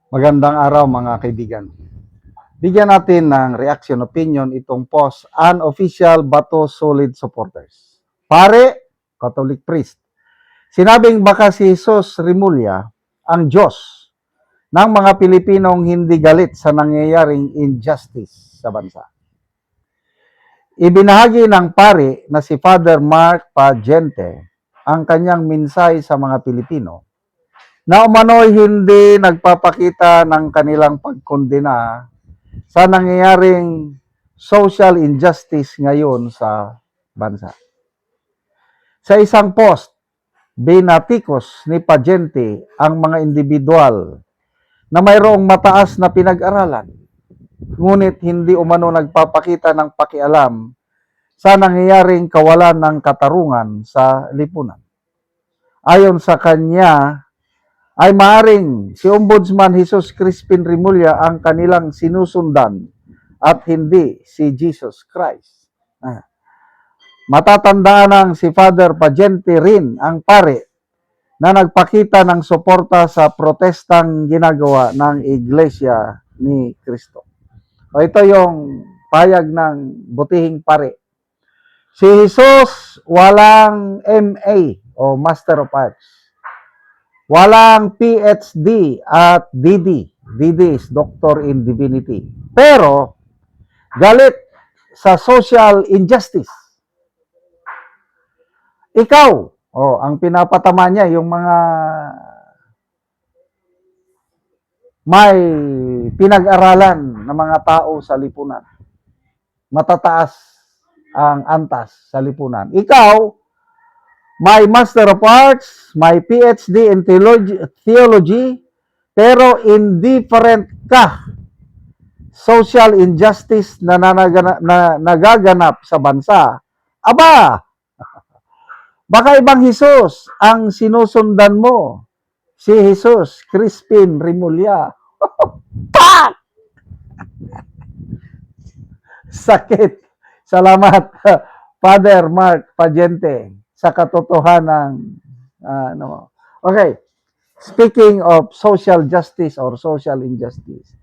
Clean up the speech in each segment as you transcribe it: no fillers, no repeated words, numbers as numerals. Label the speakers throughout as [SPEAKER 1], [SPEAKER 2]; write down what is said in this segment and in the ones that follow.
[SPEAKER 1] Magandang araw mga kaibigan. Bigyan natin ng reaction opinion itong post, unofficial Bato Solid supporters. Pare, Catholic priest, sinabing baka si Jesus Rimulya ang Diyos ng mga Pilipinong hindi galit sa nangyayaring injustice sa bansa. Ibinahagi ng pare na si Father Mark Pagente ang kanyang minsay sa mga Pilipino na umano'y hindi nagpapakita ng kanilang pagkondena sa nangyayaring social injustice ngayon sa bansa. Sa isang post, binatikos ni Pagente ang mga individual na mayroong mataas na pinag-aralan, ngunit hindi umano nagpapakita ng pakialam sa nangyayaring kawalan ng katarungan sa lipunan. Ayon sa kanya, ay maaring si Ombudsman Jesus Crispin Rimulya ang kanilang sinusundan at hindi si Jesus Christ. Matatandaan ng si Father Pagente rin ang pare na nagpakita ng suporta sa protestang ginagawa ng Iglesia ni Cristo. O ito yung payag ng butihing pare. Si Jesus walang MA o Master of Arts. Walang PhD at DD. DD is Doctor in Divinity. Pero, galit sa social injustice. Ikaw, ang pinapatama niya, yung mga may pinag-aralan na mga tao sa lipunan. Matataas ang antas sa lipunan. Ikaw, may Master of Arts, may PhD in theology, pero indifferent ka social injustice na nagaganap sa bansa. Aba, baka ibang Jesus ang sinusundan mo. Si Jesus Crispin Rimulya. Pak! Sakit. Salamat, Father Mark Pagente, sa katotohanan. Okay, speaking of social justice or social injustice,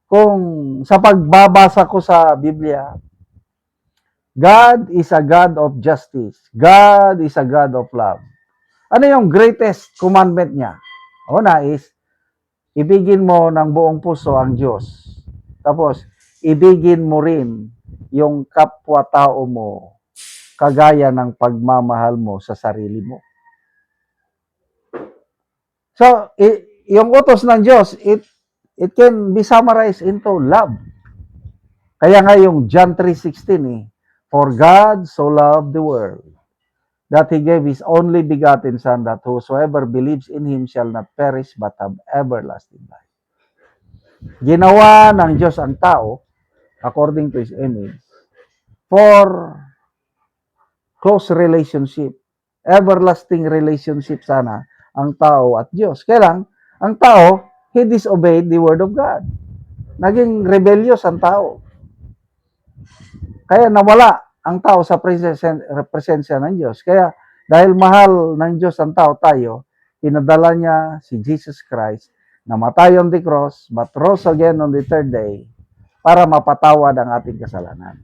[SPEAKER 1] kung sa pagbabasa ko sa Biblia, God is a God of justice. God is a God of love. Ano yung greatest commandment niya? Una is, ibigin mo ng buong puso ang Diyos. Tapos, ibigin mo rin yung kapwa-tao mo kagaya ng pagmamahal mo sa sarili mo. So, yung utos ng Diyos, it can be summarized into love. Kaya nga yung John 3:16 for God so loved the world that He gave His only begotten Son, that whosoever believes in Him shall not perish but have everlasting life. Ginawa ng Diyos ang tao according to His image for close relationship, everlasting relationship sana ang tao at Diyos. Kaya lang, ang tao, he disobeyed the word of God. Naging rebellious ang tao. Kaya nawala ang tao sa presensya ng Diyos. Kaya dahil mahal ng Diyos ang tao, tayo, pinadala niya si Jesus Christ, namatay on the cross, but rose again on the third day, para mapatawad ang ating kasalanan.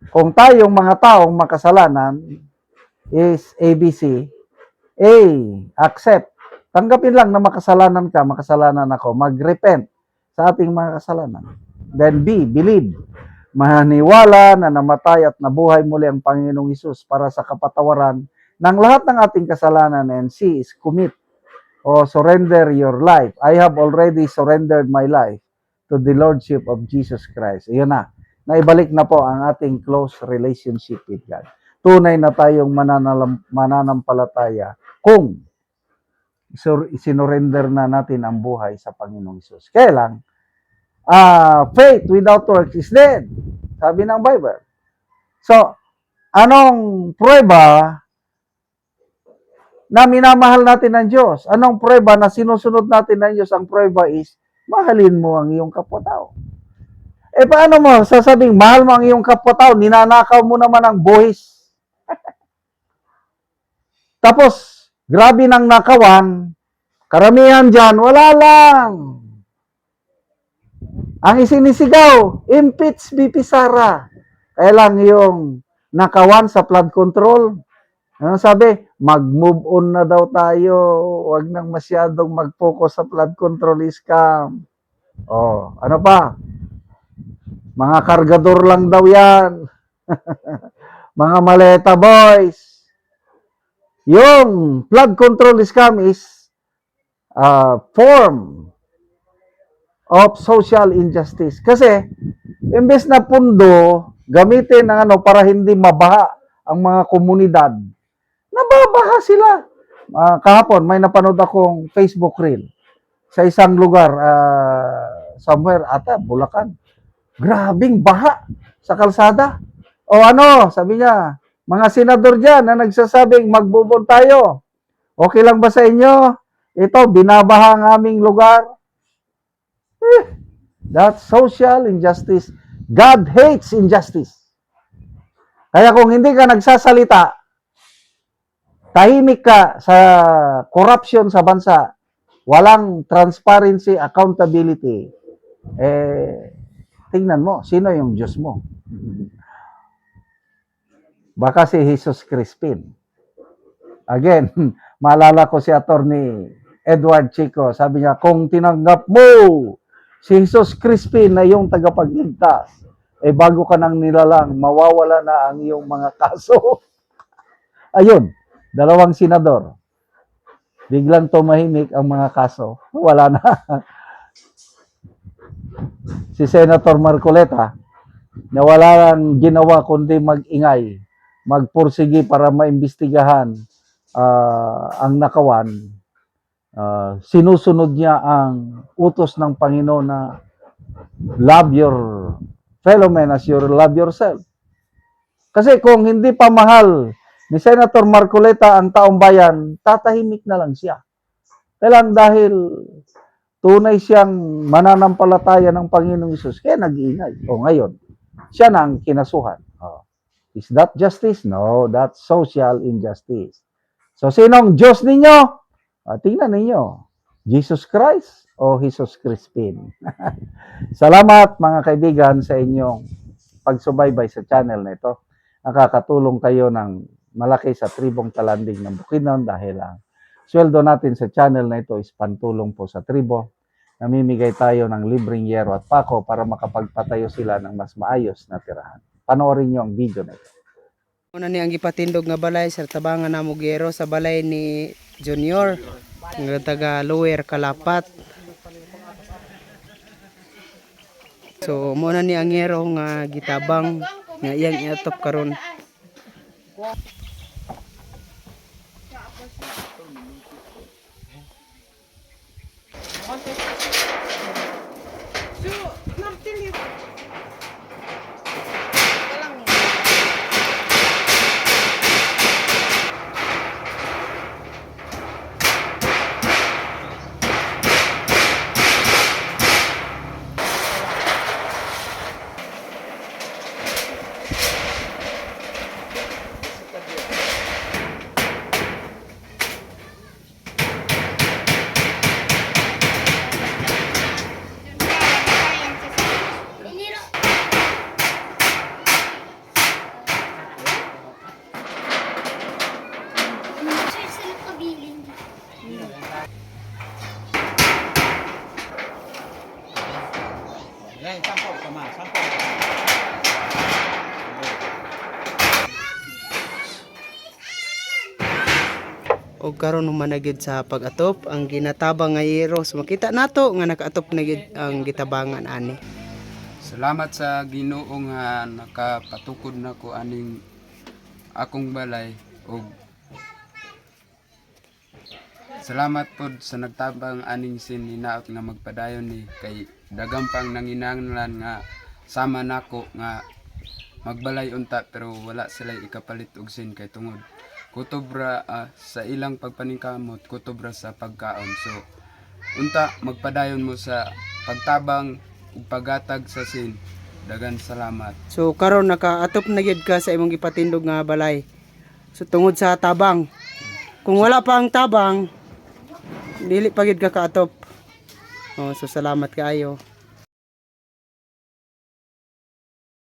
[SPEAKER 1] Kung tayong mga taong makasalanan is ABC, A, accept. Tanggapin lang na makasalanan ka, makasalanan ako. Mag-repent sa ating mga kasalanan. Then B, believe. Maniwala na namatay at nabuhay muli ang Panginoong Hesus para sa kapatawaran ng lahat ng ating kasalanan. And C is commit o surrender your life. I have already surrendered my life to the Lordship of Jesus Christ. Iyon na. Naibalik na po ang ating close relationship with God. Tunay na tayong mananampalataya kung sinurrender na natin ang buhay sa Panginoong Hesus. Kaya lang, faith without works is dead. Sabi ng Bible. So, anong prueba na minamahal natin ng Diyos? Anong prueba na sinusunod natin ng Diyos? Ang prueba is, mahalin mo ang iyong kapwa-tao. Paano mo sasabing mahal mo ang iyong kapwa-tao, ninanakaw mo naman ang buhis? Tapos, grabe ng nakawan, karamihan dyan, wala lang. Ang isinisigaw, impeach BP Sara. Kaya lang yung nakawan sa flood control. Ano sabi? Mag-move on na daw tayo. Huwag nang masyadong mag-focus sa flood control scam. Oh, ano pa? Mga kargador lang daw yan. Mga maleta boys. Yung flood control scam is form of social injustice. Kasi, imbes na pundo, gamitin ng ano para hindi mabaha ang mga komunidad, nababaha sila. Kahapon, may napanood akong Facebook reel sa isang lugar, somewhere ata, Bulacan. Grabing baha sa kalsada. O ano, sabi niya, mga senador dyan na nagsasabing magbubon tayo. Okay lang ba sa inyo? Ito, binabaha ang aming lugar. That's social injustice. God hates injustice. Kaya kung hindi ka nagsasalita, tahimik ka sa corruption sa bansa, walang transparency, accountability, tingnan mo, sino yung Diyos mo? Baka si Jesus Crispin. Again, maalala ko si Attorney Edward Chico, sabi niya, kung tinanggap mo si Jesus Crispin na yung tagapagligtas, bago ka nang nilalang, mawawala na ang iyong mga kaso. Ayun, dalawang senador. Biglang tumahimik ang mga kaso. Wala na. Si Senator Marcoleta, na wala lang ginawa kundi mag-ingay, magpursigi para maimbestigahan ang nakawan. Sinusunod niya ang utos ng Panginoon na love your fellow man as you love yourself. Kasi kung hindi pa mahal ni Senator Marcoleta ang taong bayan, tatahimik na lang siya. Kailang dahil tunay siyang mananampalataya ng Panginoong Isus, kaya nag-iingay. O ngayon, siya na ang kinasuhan. Is that justice? No, that's social injustice. So, sinong Diyos ninyo? Tingnan ninyo, Jesus Christ o Jesus Crispin? Salamat mga kaibigan sa inyong pagsubaybay sa channel na ito. Nakakatulong kayo ng malaki sa tribong Talanding ng Bukidnon dahil ang sweldo natin sa channel na ito is pantulong po sa tribo. Namimigay tayo ng libreng yero at pako para makapagpatayo sila ng mas maayos na tirahan. Panoorin nyo ang video na ito.
[SPEAKER 2] Una ni ang gipatindog nga balay sa tabangan na Mugero sa balay ni Junior nga taga Lower Kalapat. So muna ni ang yero nga gitabang nga iyang iatop karon. O karon managid sa pag-atop ang ginatabang nga yero. So makita nato nga nakaatop na gid ang gitabangan ani.
[SPEAKER 3] Salamat sa Ginoo nga nakapatukod nako aning akong balay ug salamat pod sa nagtabang aning sin hinaot nga magpadayon ni kay daghang pang nanginahanglan nga sama nako nga magbalay unta pero wala sila ikapalit og sin kay tungod kutobra sa ilang pagpaningkamot, kutobra sa pagkaon. So unta magpadayon mo sa pagtabang ug paghatag sa sin. Dagan salamat.
[SPEAKER 2] So karon nakaatop na gid ka sa imong gipatindog nga balay. So tungod sa tabang. Kung wala pa ang tabang, dili pa gid ka kaatop. Oh, so salamat kaayo.